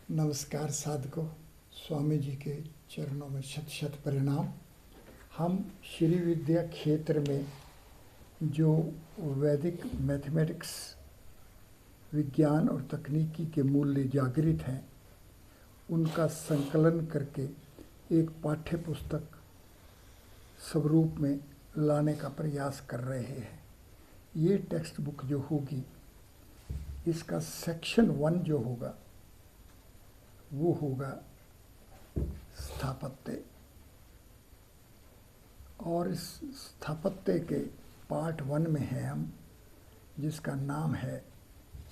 नमस्कार साधकों, स्वामी जी के चरणों में शत शत प्रणाम। हम श्री विद्या क्षेत्र में जो वैदिक मैथमेटिक्स विज्ञान और तकनीकी के मूल्य जागृत हैं उनका संकलन करके एक पाठ्य पुस्तक स्वरूप में लाने का प्रयास कर रहे हैं। ये टेक्स्ट बुक जो होगी, इसका सेक्शन 1 जो होगा वो होगा स्थापत्य, और इस स्थापत्य के पार्ट 1 में है हम, जिसका नाम है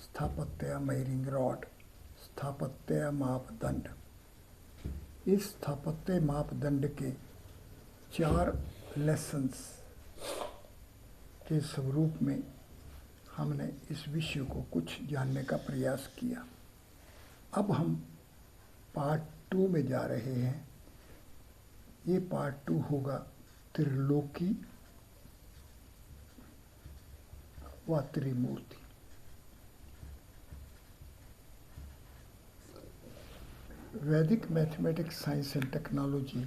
स्थापत्य मेजरिंग रॉड, स्थापत्य मापदंड। इस स्थापत्य मापदंड के 4 लेसन्स के स्वरूप में हमने इस विषय को कुछ जानने का प्रयास किया। अब हम पार्ट 2 में जा रहे हैं। ये पार्ट 2 होगा त्रिलोकी व त्रिमूर्ति। वैदिक मैथमेटिक्स साइंस एंड टेक्नोलॉजी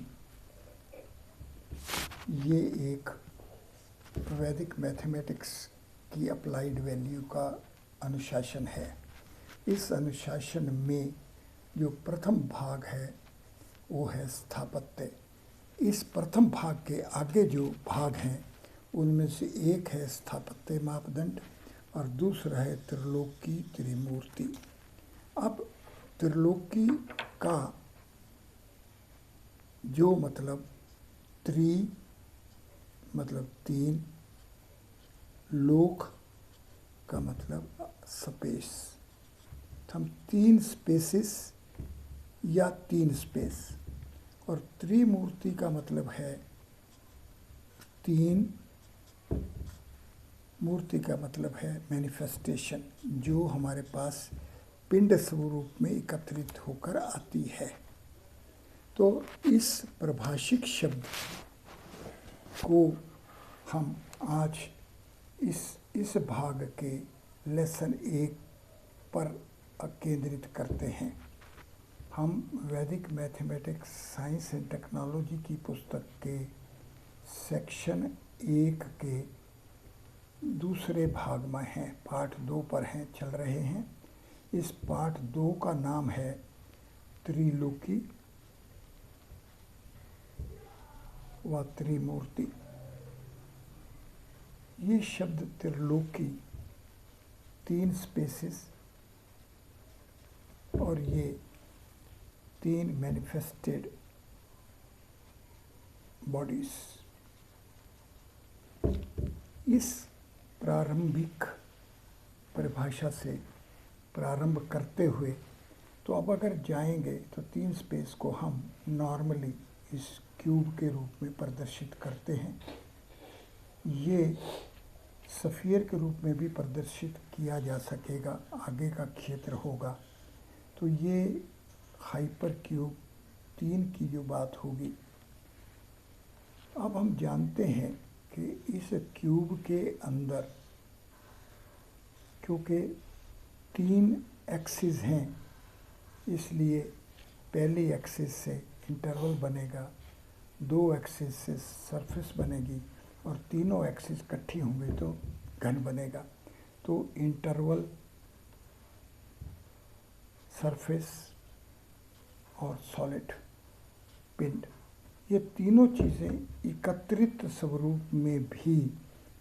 ये एक वैदिक मैथमेटिक्स की अप्लाइड वैल्यू का अनुशासन है। इस अनुशासन में जो प्रथम भाग है वो है स्थापत्य। इस प्रथम भाग के आगे जो भाग हैं उनमें से एक है स्थापत्य मापदंड और दूसरा है त्रिलोकी त्रिमूर्ति। अब त्रिलोकी का जो मतलब मतलब 3, लोक का मतलब स्पेस, हम 3 स्पेसिस या 3 स्पेस, और त्रिमूर्ति का मतलब है 3 मूर्ति का मतलब है मैनिफेस्टेशन, जो हमारे पास पिंड स्वरूप में एकत्रित होकर आती है। तो इस प्रभाषिक शब्द को हम आज इस भाग के लेसन 1 पर केंद्रित करते हैं। हम वैदिक मैथमेटिक्स साइंस एंड टेक्नोलॉजी की पुस्तक के सेक्शन 1 के दूसरे भाग में हैं, पार्ट 2 पर हैं, चल रहे हैं। इस पार्ट 2 का नाम है त्रिलोकी व त्रिमूर्ति। ये शब्द त्रिलोकी 3 स्पेसिस और ये 3 मैनिफेस्टेड बॉडीज। इस प्रारंभिक परिभाषा से प्रारंभ करते हुए तो अब अगर जाएंगे तो 3 स्पेस को हम नॉर्मली इस क्यूब के रूप में प्रदर्शित करते हैं। ये स्फीयर के रूप में भी प्रदर्शित किया जा सकेगा, आगे का क्षेत्र होगा। तो ये हाइपर क्यूब 3 की जो बात होगी। अब हम जानते हैं कि इस क्यूब के अंदर क्योंकि 3 एक्सिस हैं, इसलिए पहली एक्सिस से इंटरवल बनेगा, 2 एक्सिस से सरफेस बनेगी और तीनों एक्सिस इकट्ठी होंगे तो घन बनेगा। तो इंटरवल, सरफेस और सॉलिड पिंड, ये तीनों चीज़ें एकत्रित स्वरूप में भी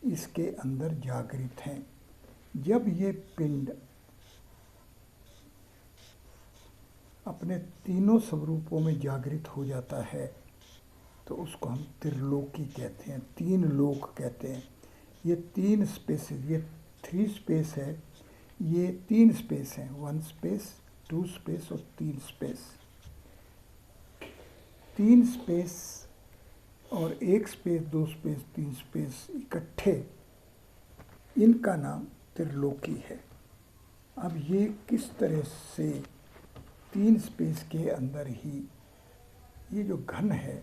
इसके अंदर जागृत हैं। जब ये पिंड अपने तीनों स्वरूपों में जागृत हो जाता है तो उसको हम त्रिलोकी कहते हैं, 3 लोक कहते हैं। ये 3 स्पेसेस, ये 3 स्पेस है, ये 3 स्पेस हैं, 1 स्पेस, 2 स्पेस और 3 स्पेस। 3 स्पेस और 1 स्पेस, 2 स्पेस, 3 स्पेस इकट्ठे, इनका नाम त्रिलोकी है। अब ये किस तरह से 3 स्पेस के अंदर ही ये जो घन है,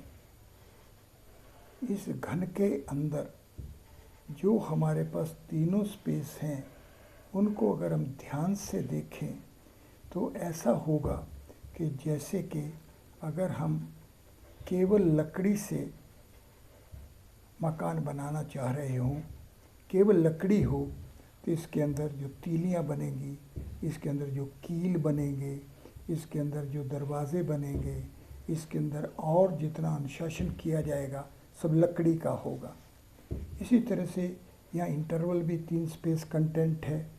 इस घन के अंदर जो हमारे पास तीनों स्पेस हैं उनको अगर हम ध्यान से देखें तो ऐसा होगा कि जैसे कि अगर हम केवल लकड़ी से मकान बनाना चाह रहे हों, केवल लकड़ी हो, तो इसके अंदर जो तीलियां बनेंगी, इसके अंदर जो कील बनेंगे, इसके अंदर जो दरवाजे बनेंगे, इसके अंदर और जितना अनुशासन किया जाएगा सब लकड़ी का होगा। इसी तरह से यहाँ इंटरवल भी 3 स्पेस कंटेंट है,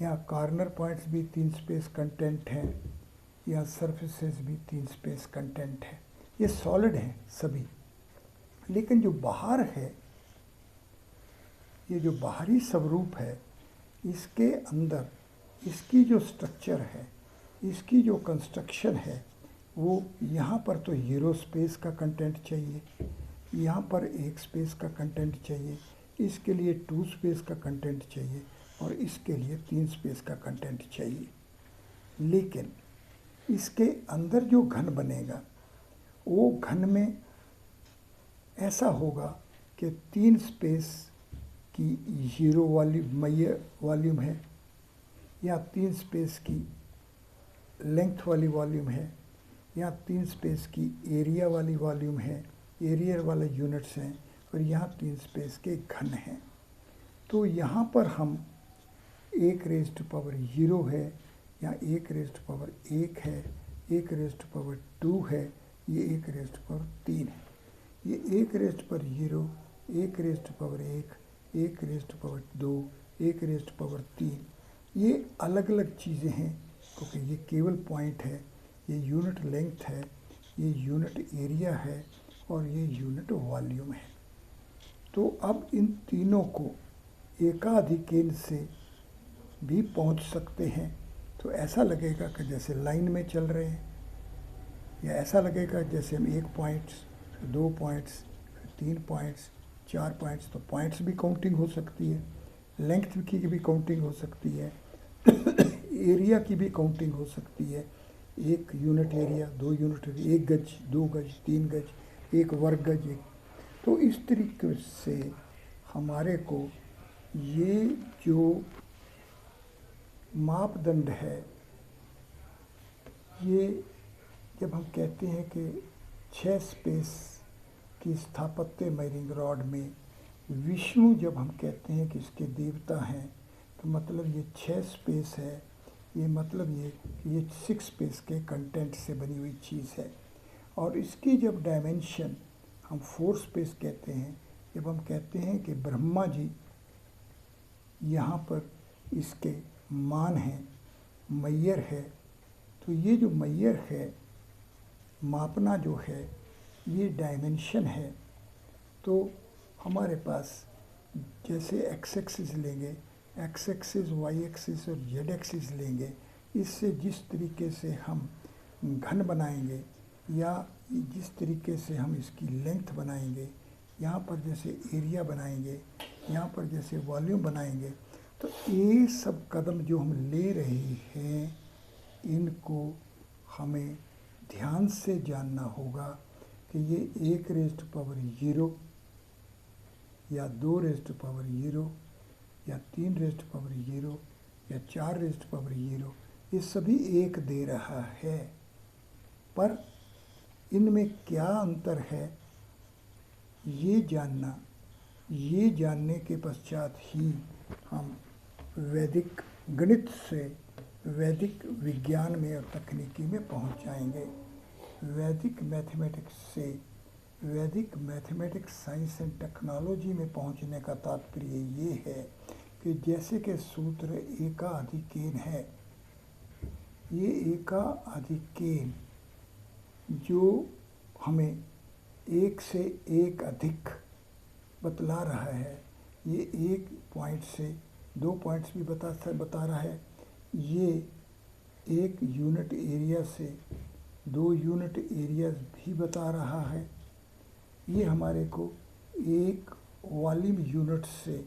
यहाँ कॉर्नर पॉइंट्स भी 3 स्पेस कंटेंट है, यहाँ सरफेसेस भी 3 स्पेस कंटेंट है। ये सॉलिड हैं सभी, लेकिन जो बाहर है, ये जो बाहरी स्वरूप है, इसके अंदर इसकी जो स्ट्रक्चर है, इसकी जो कंस्ट्रक्शन है, वो यहाँ पर तो 0 स्पेस का कंटेंट चाहिए, यहाँ पर 1 स्पेस का कंटेंट चाहिए, इसके लिए 2 स्पेस का कंटेंट चाहिए और इसके लिए 3 स्पेस का कंटेंट चाहिए। लेकिन इसके अंदर जो घन बनेगा, वो घन में ऐसा होगा कि 3 स्पेस की 0 वाली वॉल्यूम है, या 3 स्पेस की लेंथ वाली वॉल्यूम है, या 3 स्पेस की एरिया वाली वॉल्यूम है, एरिया वाले यूनिट्स हैं, और यहाँ 3 स्पेस के घन हैं। तो यहाँ पर हम 1⁻0 है, या 1⁻1 है, 1⁻2 है, ये 1⁻3 है। ये 1⁻0, 1⁻1, 1⁻2, 1⁻3 ये अलग अलग चीज़ें हैं, क्योंकि ये केवल पॉइंट है, ये यूनिट लेंथ है, ये यूनिट एरिया है और ये यूनिट वॉल्यूम है। तो अब इन तीनों को एकाधिकेन से भी पहुंच सकते हैं। तो ऐसा लगेगा कि जैसे लाइन में चल रहे हैं, या ऐसा लगेगा जैसे हम 1 पॉइंट्स, 2 पॉइंट्स, 3 पॉइंट्स, 4 पॉइंट्स। तो पॉइंट्स भी काउंटिंग हो सकती है, लेंथ की भी काउंटिंग हो सकती है, एरिया की भी काउंटिंग हो सकती है। 1 यूनिट एरिया, 2 यूनिट एरिया, 1 गज, 2 गज, 3 गज, 1 वर्ग गज, 1। तो इस तरीके से हमारे को ये जो मापदंड है, ये जब हम कहते हैं कि 6 स्पेस की स्थापत्य रिंग रॉड में विष्णु, जब हम कहते हैं कि इसके देवता हैं, तो मतलब ये 6 स्पेस है, ये मतलब ये 6 स्पेस के कंटेंट से बनी हुई चीज़ है। और इसकी जब डायमेंशन हम 4 स्पेस कहते हैं, जब हम कहते हैं कि ब्रह्मा जी यहाँ पर इसके मान हैं, मैयर है, तो ये जो मैयर है, मापना जो है, ये डायमेंशन है। तो हमारे पास जैसे एक्स एक्सिस लेंगे, एक्स एक्सिस, वाई एक्सिस और जेड एक्सिस लेंगे, इससे जिस तरीके से हम घन बनाएंगे या जिस तरीके से हम इसकी लेंथ बनाएंगे, यहाँ पर जैसे एरिया बनाएंगे, यहाँ पर जैसे वॉल्यूम बनाएंगे, तो ये सब कदम जो हम ले रहे हैं, इनको हमें ध्यान से जानना होगा कि ये 1⁻0 या 2⁻0 या 3⁻0 या 4⁻0, ये सभी एक दे रहा है, पर इनमें क्या अंतर है, ये जानने के पश्चात ही हम वैदिक गणित से वैदिक विज्ञान में और तकनीकी में पहुंच जाएंगे। वैदिक मैथमेटिक्स से वैदिक मैथमेटिक्स, साइंस एंड टेक्नोलॉजी में पहुंचने का तात्पर्य ये है कि जैसे कि सूत्र एकाधिकेन है, ये एकाधिकेन जो हमें 1 से 1 अधिक बतला रहा है, ये 1 पॉइंट से 2 पॉइंट्स भी बता रहा है, ये 1 यूनिट एरिया से 2 यूनिट एरियाज भी बता रहा है, ये हमारे को 1 वॉल्यूम यूनिट से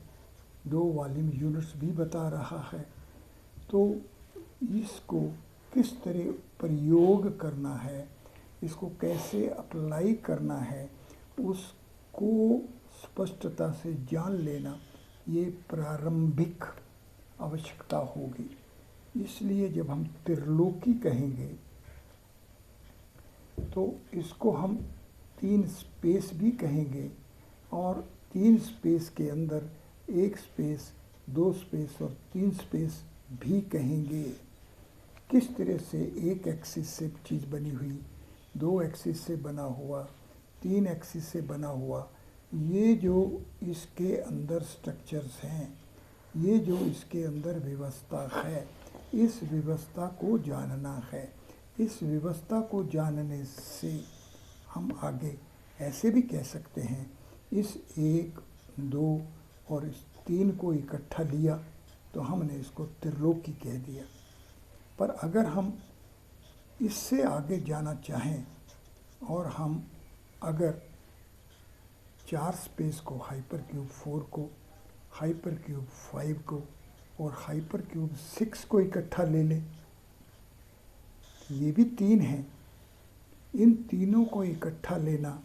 2 वॉल्यूम यूनिट्स भी बता रहा है। तो इसको किस तरह प्रयोग करना है, इसको कैसे अप्लाई करना है, उसको स्पष्टता से जान लेना ये प्रारंभिक आवश्यकता होगी। इसलिए जब हम त्रिलोकी कहेंगे तो इसको हम 3 स्पेस भी कहेंगे, और 3 स्पेस के अंदर 1 स्पेस, 2 स्पेस और 3 स्पेस भी कहेंगे। किस तरह से एक एक्सिस से चीज़ बनी हुई, 2 एक्सिस से बना हुआ, 3 एक्सिस से बना हुआ, ये जो इसके अंदर स्ट्रक्चर्स हैं, ये जो इसके अंदर व्यवस्था है, इस व्यवस्था को जानना है। इस व्यवस्था को जानने से हम आगे ऐसे भी कह सकते हैं, इस 1, 2 और इस 3 को इकट्ठा लिया तो हमने इसको त्रिलोकी कह दिया। पर अगर हम इससे आगे जाना चाहें और हम अगर 4 स्पेस को, हाइपर क्यूब 4 को, हाइपर क्यूब 5 को और हाइपर क्यूब 6 को इकट्ठा ले लें, ये भी 3 हैं, इन तीनों को इकट्ठा लेना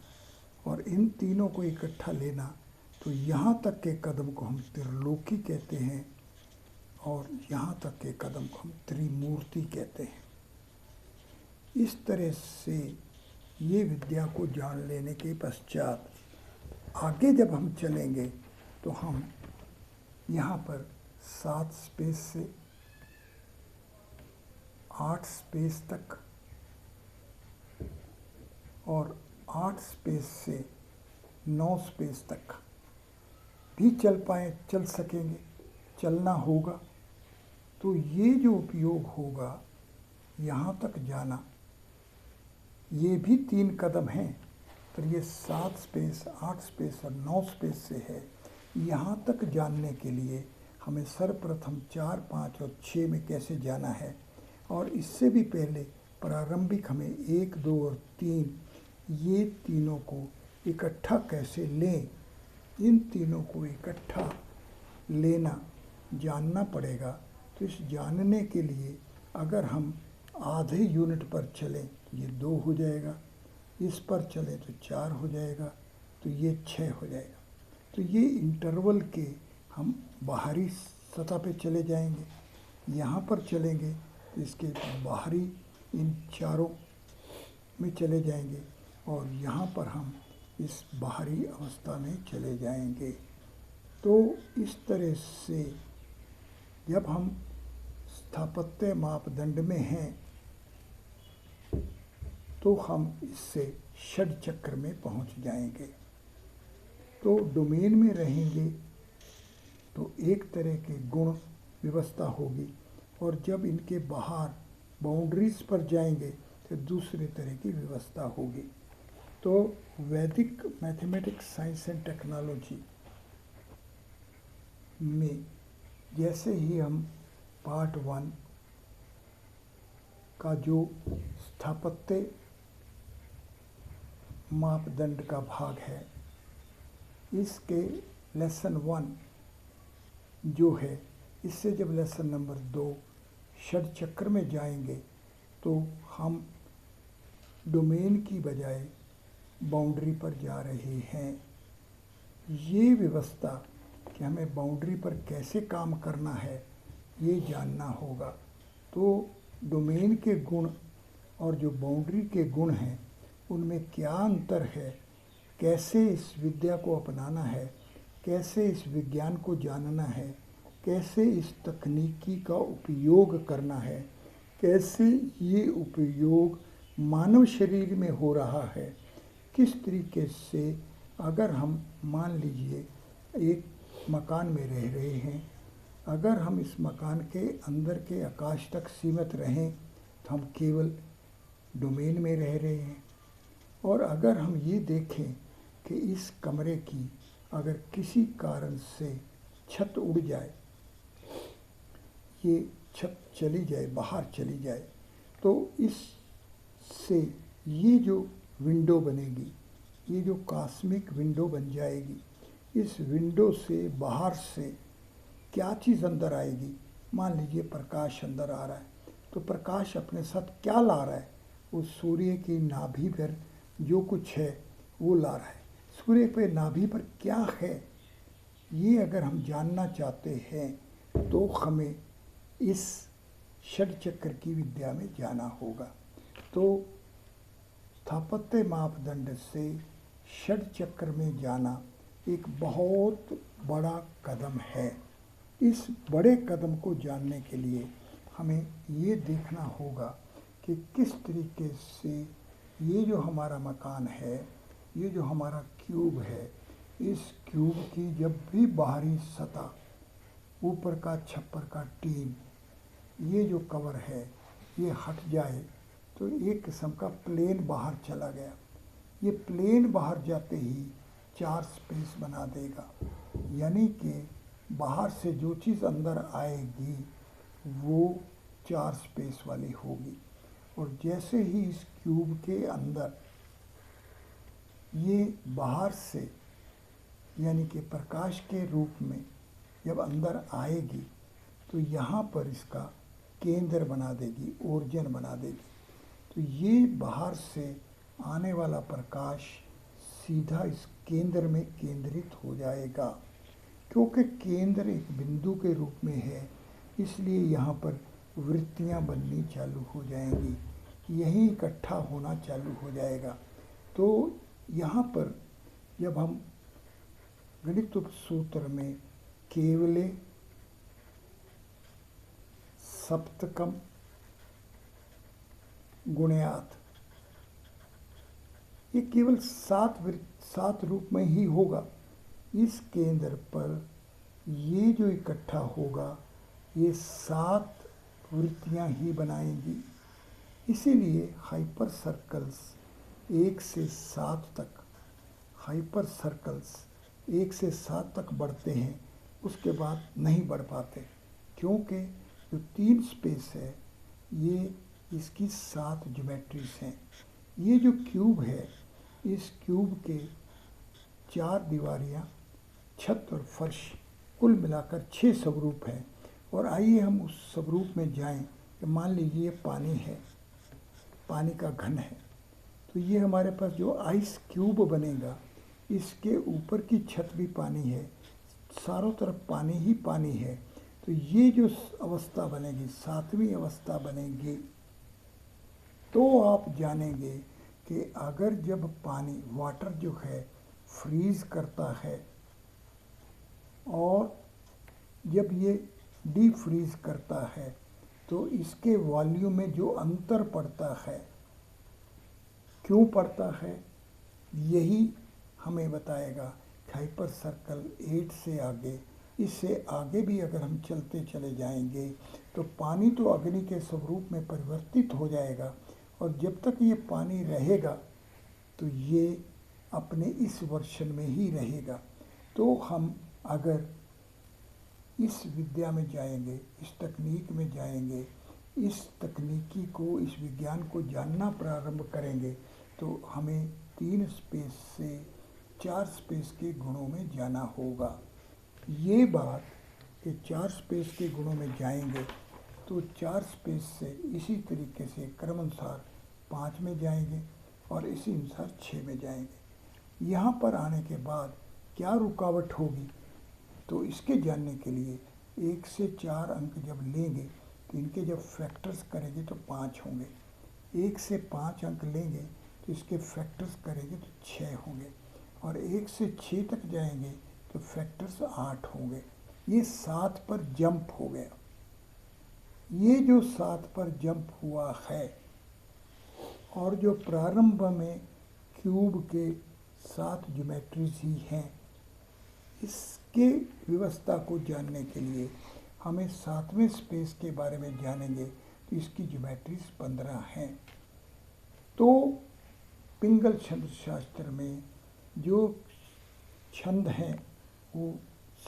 और इन तीनों को इकट्ठा लेना, तो यहाँ तक के कदम को हम त्रिलोकी कहते हैं और यहाँ तक के कदम को हम त्रिमूर्ति कहते हैं। इस तरह से ये विद्या को जान लेने के पश्चात आगे जब हम चलेंगे तो हम यहाँ पर 7 स्पेस से 8 स्पेस तक और 8 स्पेस से 9 स्पेस तक भी चल सकेंगे, चलना होगा। तो ये जो उपयोग होगा यहाँ तक जाना, ये भी 3 कदम हैं, पर ये 7 स्पेस, 8 स्पेस और 9 स्पेस से है। यहाँ तक जानने के लिए हमें सर्वप्रथम 4, 5 और 6 में कैसे जाना है, और इससे भी पहले प्रारंभिक हमें 1, 2 और 3, ये तीनों को इकट्ठा कैसे लें, इन तीनों को इकट्ठा लेना जानना पड़ेगा। तो इस जानने के लिए अगर हम आधे यूनिट पर चलें तो ये 2 हो जाएगा, इस पर चलें तो 4 हो जाएगा, तो ये 6 हो जाएगा। तो ये इंटरवल के हम बाहरी सतह पे चले जाएंगे, यहाँ पर चलेंगे तो इसके बाहरी इन चारों में चले जाएंगे और यहाँ पर हम इस बाहरी अवस्था में चले जाएंगे। तो इस तरह से जब हम स्थापत्य मापदंड में हैं तो हम इससे षड चक्र में पहुंच जाएंगे। तो डोमेन में रहेंगे तो एक तरह के गुण व्यवस्था होगी, और जब इनके बाहर बाउंड्रीज पर जाएंगे तो दूसरे तरह की व्यवस्था होगी। तो वैदिक मैथमेटिक्स, साइंस एंड टेक्नोलॉजी में जैसे ही हम पार्ट 1 का जो स्थापत्य मापदंड का भाग है, इसके लेसन 1 जो है, इससे जब लेसन नंबर 2 षड चक्र में जाएंगे तो हम डोमेन की बजाय बाउंड्री पर जा रहे हैं। ये व्यवस्था कि हमें बाउंड्री पर कैसे काम करना है ये जानना होगा। तो डोमेन के गुण और जो बाउंड्री के गुण हैं उनमें क्या अंतर है, कैसे इस विद्या को अपनाना है, कैसे इस विज्ञान को जानना है, कैसे इस तकनीकी का उपयोग करना है, कैसे ये उपयोग मानव शरीर में हो रहा है, किस तरीके से अगर हम मान लीजिए एक मकान में रह रहे हैं, अगर हम इस मकान के अंदर के आकाश तक सीमित रहें तो हम केवल डोमेन में रह रहे हैं। और अगर हम ये देखें कि इस कमरे की अगर किसी कारण से छत उड़ जाए, ये छत चली जाए, बाहर चली जाए, तो इससे ये जो विंडो बनेगी, ये जो कॉस्मिक विंडो बन जाएगी, इस विंडो से बाहर से क्या चीज़ अंदर आएगी। मान लीजिए प्रकाश अंदर आ रहा है, तो प्रकाश अपने साथ क्या ला रहा है, उस सूर्य की नाभि पर जो कुछ है वो ला रहा है। सूर्य पे नाभि पर क्या है, ये अगर हम जानना चाहते हैं तो हमें इस षड चक्र की विद्या में जाना होगा। तो स्थापत्य मापदंड से षड चक्र में जाना एक बहुत बड़ा कदम है। इस बड़े कदम को जानने के लिए हमें ये देखना होगा कि किस तरीके से ये जो हमारा मकान है, ये जो हमारा क्यूब है, इस क्यूब की जब भी बाहरी सतह, ऊपर का छप्पर का टीन, ये जो कवर है, ये हट जाए तो एक किस्म का प्लेन बाहर चला गया। ये प्लेन बाहर जाते ही 4 स्पेस बना देगा, यानी कि बाहर से जो चीज़ अंदर आएगी वो 4 स्पेस वाली होगी। और जैसे ही इस क्यूब के अंदर ये बाहर से यानी कि प्रकाश के रूप में जब अंदर आएगी तो यहाँ पर इसका केंद्र बना देगी, ओरिजिन बना देगी। तो ये बाहर से आने वाला प्रकाश सीधा इस केंद्र में केंद्रित हो जाएगा। क्योंकि केंद्र एक बिंदु के रूप में है, इसलिए यहाँ पर वृत्तियाँ बननी चालू हो जाएंगी, यही इकट्ठा होना चालू हो जाएगा। तो यहाँ पर जब हम गणित सूत्र में केवले सप्तकम गुणयात, ये केवल 7 रूप में ही होगा। इस केंद्र पर ये जो इकट्ठा होगा ये 7 वृत्तियाँ ही बनाएंगी। इसीलिए हाइपर सर्कल्स 1 से 7 तक, हाइपर सर्कल्स 1 से 7 तक बढ़ते हैं, उसके बाद नहीं बढ़ पाते, क्योंकि जो 3 स्पेस है ये इसकी 7 ज्योमेट्रीज हैं। ये जो क्यूब है, इस क्यूब के 4 दीवारियाँ, छत और फर्श, कुल मिलाकर 6 स्वरूप हैं। और आइए हम उस स्वरूप में जाएं कि मान लीजिए ये पानी है, पानी का घन है, तो ये हमारे पास जो आइस क्यूब बनेगा, इसके ऊपर की छत भी पानी है, चारों तरफ पानी ही पानी है। तो ये जो अवस्था बनेगी, 7वीं अवस्था बनेगी, तो आप जानेंगे कि अगर जब पानी, वाटर जो है फ्रीज करता है और जब ये डीप फ्रीज करता है तो इसके वॉल्यूम में जो अंतर पड़ता है, क्यों पड़ता है, यही हमें बताएगा। हाइपर सर्कल 8 से आगे, इससे आगे भी अगर हम चलते चले जाएंगे तो पानी तो अग्नि के स्वरूप में परिवर्तित हो जाएगा, और जब तक ये पानी रहेगा तो ये अपने इस वर्षन में ही रहेगा। तो हम अगर इस विद्या में जाएंगे, इस तकनीक में जाएंगे, इस तकनीकी को, इस विज्ञान को जानना प्रारंभ करेंगे, तो हमें 3 स्पेस से 4 स्पेस के गुणों में जाना होगा। ये बात कि 4 स्पेस के गुणों में जाएंगे तो 4 स्पेस से इसी तरीके से क्रमानुसार 5 में जाएंगे और इसी अनुसार 6 में जाएंगे। यहाँ पर आने के बाद क्या रुकावट होगी, तो इसके जानने के लिए 1 से 4 अंक जब लेंगे तो इनके जब फैक्टर्स करेंगे तो 5 होंगे। 1 से 5 अंक लेंगे तो इसके फैक्टर्स करेंगे तो 6 होंगे, और 1 से 6 तक जाएंगे तो फैक्टर्स 8 होंगे। ये 7 पर जंप हो गया। ये जो 7 पर जंप हुआ है, और जो प्रारंभ में क्यूब के 7 ज्योमेट्रीज ही हैं, इसके व्यवस्था को जानने के लिए हमें 7वें स्पेस के बारे में जानेंगे तो इसकी ज्योमेट्रीज 15 हैं। तो पिंगल छंद शास्त्र में जो छंद हैं वो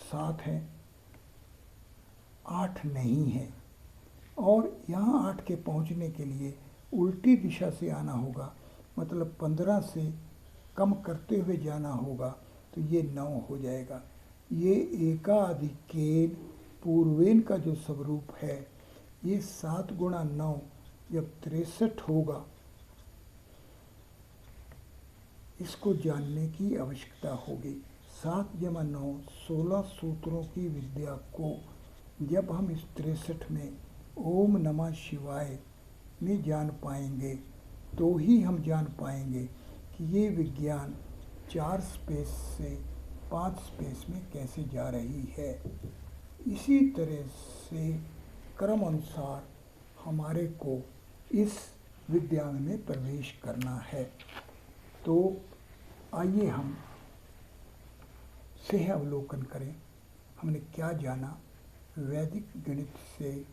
7 हैं, 8 नहीं हैं। और यहाँ 8 के पहुँचने के लिए उल्टी दिशा से आना होगा, मतलब 15 से कम करते हुए जाना होगा, तो ये 9 हो जाएगा। ये एकाधिकेन पूर्वेन का जो स्वरूप है, ये 7 गुणा 9 जब 63 होगा, इसको जानने की आवश्यकता होगी। 7 जमा 9 16 सूत्रों की विद्या को जब हम इस 63 में ओम नमः शिवाय में जान पाएंगे तो ही हम जान पाएंगे कि ये विज्ञान 4 स्पेस से 5 स्पेस में कैसे जा रही है। इसी तरह से क्रम अनुसार हमारे को इस विज्ञान में प्रवेश करना है। तो आइए हम सह अवलोकन करें। हमने क्या जाना? वैदिक गणित से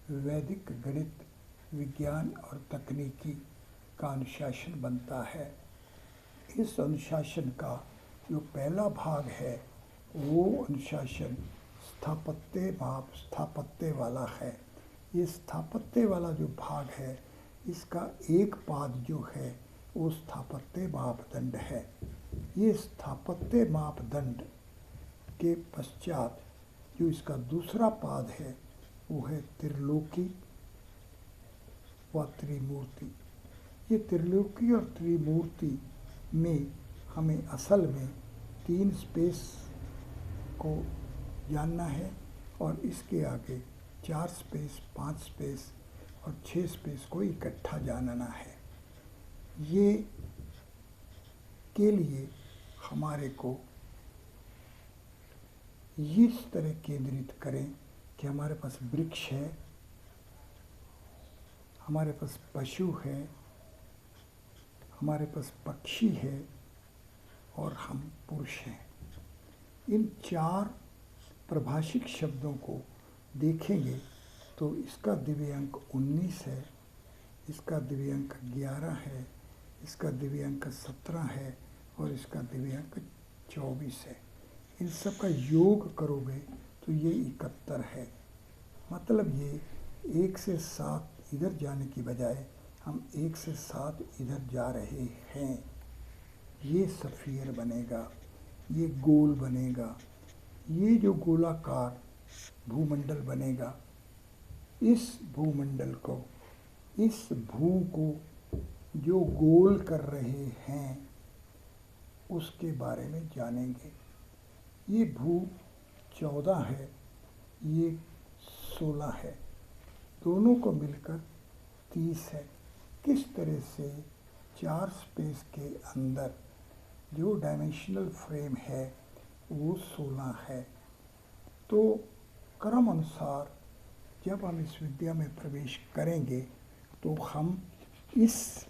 वैदिक गणित विज्ञान और तकनीकी का अनुशासन बनता है। इस अनुशासन का जो पहला भाग है वो अनुशासन स्थापत्य वाला है। ये स्थापत्य वाला जो भाग है इसका एक पाद जो है वो स्थापत्य मापदंड है। ये स्थापत्य मापदंड के पश्चात जो इसका दूसरा पाद है वो है त्रिलोकी व त्रिमूर्ति। ये त्रिलोकी और त्रिमूर्ति में हमें असल में 3 स्पेस को जानना है और इसके आगे 4 स्पेस, 5 स्पेस और 6 स्पेस को इकट्ठा जानना है। ये के लिए हमारे को इस तरह केंद्रित करें कि हमारे पास वृक्ष है, हमारे पास पशु है, हमारे पास पक्षी है और हम पुरुष हैं। इन 4 प्रभाषिक शब्दों को देखेंगे तो इसका दिव्यांक 19 है, इसका दिव्यांक 11 है, इसका दिव्यांक 17 है और इसका दिव्यांक 24 है। इन सब का योग करोगे तो ये 71 है। मतलब ये 1 से 7 इधर जाने की बजाय हम 1 से 7 इधर जा रहे हैं। ये सफ़ीर बनेगा, ये गोल बनेगा, ये जो गोलाकार भूमंडल बनेगा, इस भूमंडल को, इस भू को जो गोल कर रहे हैं उसके बारे में जानेंगे। ये भू 14 है, ये 16 है, दोनों को मिलकर 30 है। किस तरह से 4 स्पेस के अंदर जो डायमेंशनल फ्रेम है वो 16 है। तो क्रम अनुसार जब हम इस विद्या में प्रवेश करेंगे तो हम इस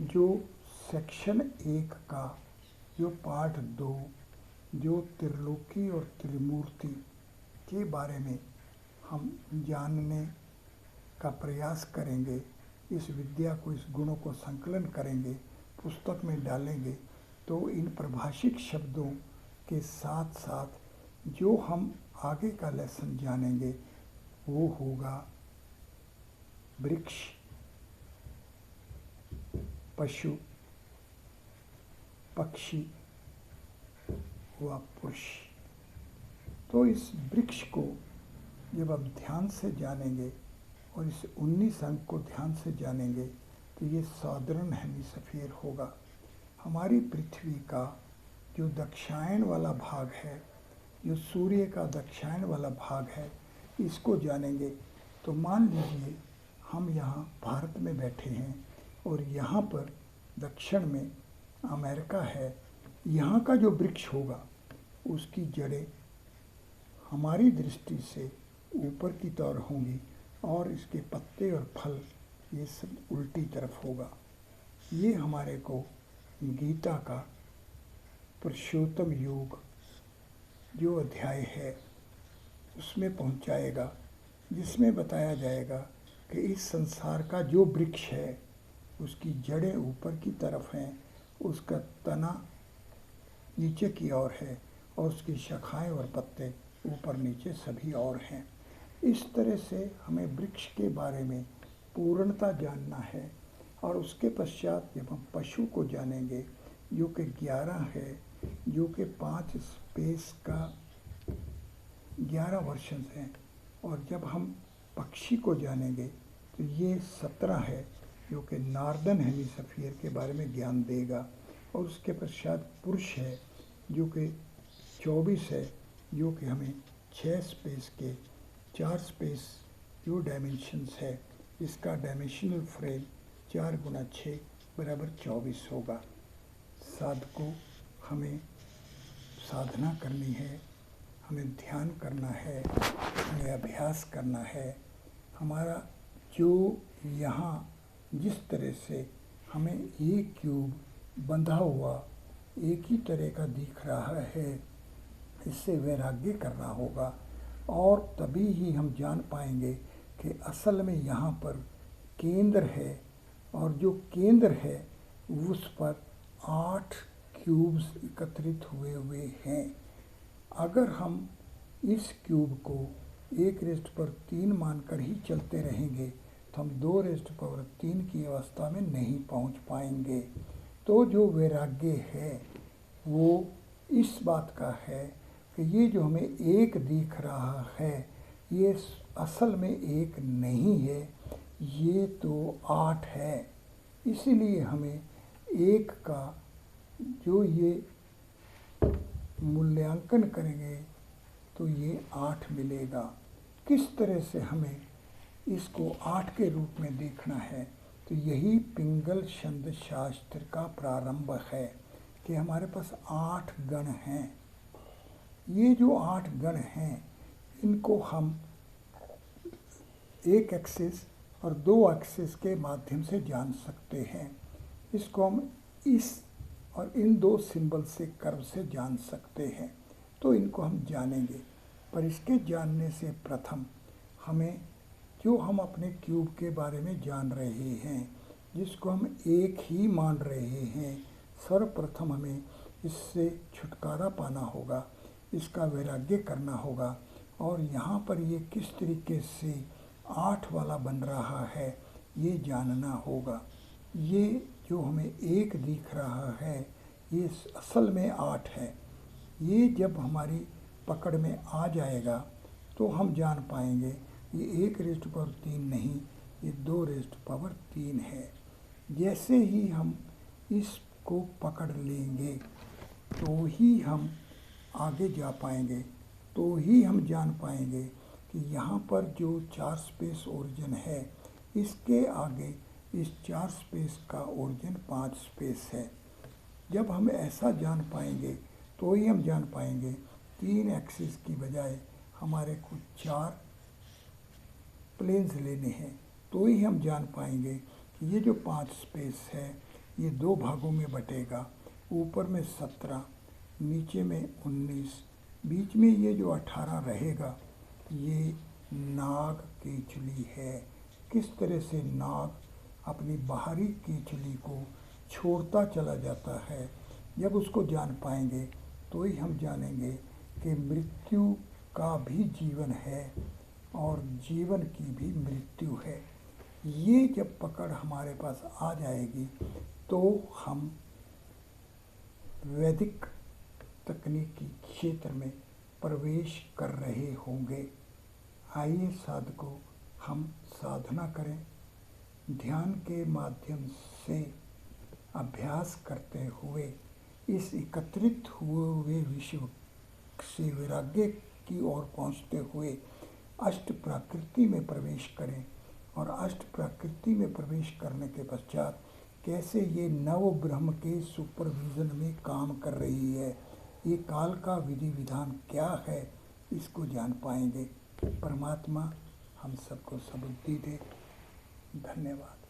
जो सेक्शन 1 का जो पार्ट 2 जो त्रिलोकी और त्रिमूर्ति के बारे में हम जानने का प्रयास करेंगे, इस विद्या को, इस गुणों को संकलन करेंगे, पुस्तक में डालेंगे, तो इन प्रभाषिक शब्दों के साथ साथ जो हम आगे का लेसन जानेंगे वो होगा वृक्ष, पशु, पक्षी व पुरुष। तो इस वृक्ष को जब आप ध्यान से जानेंगे और इस 19 अंक को ध्यान से जानेंगे तो ये साधारण हेमिस्फीयर होगा। हमारी पृथ्वी का जो दक्षिणायन वाला भाग है, जो सूर्य का दक्षिणायन वाला भाग है, इसको जानेंगे तो मान लीजिए हम यहाँ भारत में बैठे हैं और यहाँ पर दक्षिण में अमेरिका है। यहाँ का जो वृक्ष होगा उसकी जड़ें हमारी दृष्टि से ऊपर की तरफ होंगी और इसके पत्ते और फल ये सब उल्टी तरफ होगा। ये हमारे को गीता का पुरुषोत्तम योग जो अध्याय है उसमें पहुंचाएगा, जिसमें बताया जाएगा कि इस संसार का जो वृक्ष है उसकी जड़ें ऊपर की तरफ हैं, उसका तना नीचे की ओर है और उसकी शाखाएं और पत्ते ऊपर नीचे सभी और हैं। इस तरह से हमें वृक्ष के बारे में पूर्णता जानना है। और उसके पश्चात जब हम पशु को जानेंगे जो कि 11 है, जो कि 5 स्पेस का 11 वर्षन हैं, और जब हम पक्षी को जानेंगे तो ये 17 है जो कि नॉर्दर्न हेमिस्फीयर के बारे में ज्ञान देगा। और उसके पश्चात पुरुष है जो कि 24 है, जो कि हमें 6 स्पेस के 4 स्पेस जो डायमेंशंस है, इसका डायमेंशनल फ्रेम 4 गुना 6 बराबर 24 होगा। साधकों, हमें साधना करनी है, हमें ध्यान करना है, हमें अभ्यास करना है। हमारा जो यहाँ जिस तरह से हमें ये क्यूब बंधा हुआ एक ही तरह का दिख रहा है, इससे वैराग्य करना होगा और तभी ही हम जान पाएंगे कि असल में यहाँ पर केंद्र है और जो केंद्र है उस पर 8 क्यूब्स एकत्रित हुए हैं। अगर हम इस क्यूब को 1⁻³ मानकर ही चलते रहेंगे तो हम 2⁻³ की अवस्था में नहीं पहुंच पाएंगे। तो जो वैराग्य है वो इस बात का है कि ये जो हमें एक दिख रहा है ये असल में एक नहीं है, ये तो 8 है। इसीलिए हमें एक का जो ये मूल्यांकन करेंगे तो ये 8 मिलेगा। किस तरह से हमें इसको 8 के रूप में देखना है, तो यही पिंगल छंद शास्त्र का प्रारंभ है कि हमारे पास 8 गण हैं। ये जो 8 गण हैं इनको हम एक एक्सिस और 2 एक्सिस के माध्यम से जान सकते हैं। इसको हम इस और इन 2 सिंबल से कर्व से जान सकते हैं। तो इनको हम जानेंगे, पर इसके जानने से प्रथम हमें जो हम अपने क्यूब के बारे में जान रहे हैं, जिसको हम एक ही मान रहे हैं, सर्वप्रथम हमें इससे छुटकारा पाना होगा, इसका वैराग्य करना होगा और यहाँ पर ये किस तरीके से 8 वाला बन रहा है ये जानना होगा। ये जो हमें एक दिख रहा है ये असल में 8 है। ये जब हमारी पकड़ में आ जाएगा तो हम जान पाएंगे ये 1⁻³ नहीं, ये 2⁻³ है। जैसे ही हम इसको पकड़ लेंगे तो ही हम आगे जा पाएंगे, तो ही हम जान पाएंगे कि यहाँ पर जो 4 स्पेस ओरिजिन है इसके आगे इस 4 स्पेस का ओरिजिन 5 स्पेस है। जब हम ऐसा जान पाएंगे तो ही हम जान पाएंगे 3 एक्सिस की बजाय हमारे को 4 प्लेन्स लेने हैं। तो ही हम जान पाएंगे कि ये जो 5 स्पेस है ये 2 भागों में बटेगा, ऊपर में 17, नीचे में 19, बीच में ये जो 18 रहेगा ये नाग केचुली है। किस तरह से नाग अपनी बाहरी केचुली को छोड़ता चला जाता है, जब उसको जान पाएंगे तो ही हम जानेंगे कि मृत्यु का भी जीवन है और जीवन की भी मृत्यु है। ये जब पकड़ हमारे पास आ जाएगी तो हम वैदिक तकनीकी क्षेत्र में प्रवेश कर रहे होंगे। आइए साधकों, हम साधना करें, ध्यान के माध्यम से अभ्यास करते हुए इस एकत्रित हुए विश्व से वैराग्य की ओर पहुँचते हुए अष्ट प्रकृति में प्रवेश करें और अष्ट प्रकृति में प्रवेश करने के पश्चात कैसे ये नव ब्रह्म के सुपरविज़न में काम कर रही है, ये काल का विधि विधान क्या है, इसको जान पाएंगे। परमात्मा हम सबको सबुद्धि दे। धन्यवाद।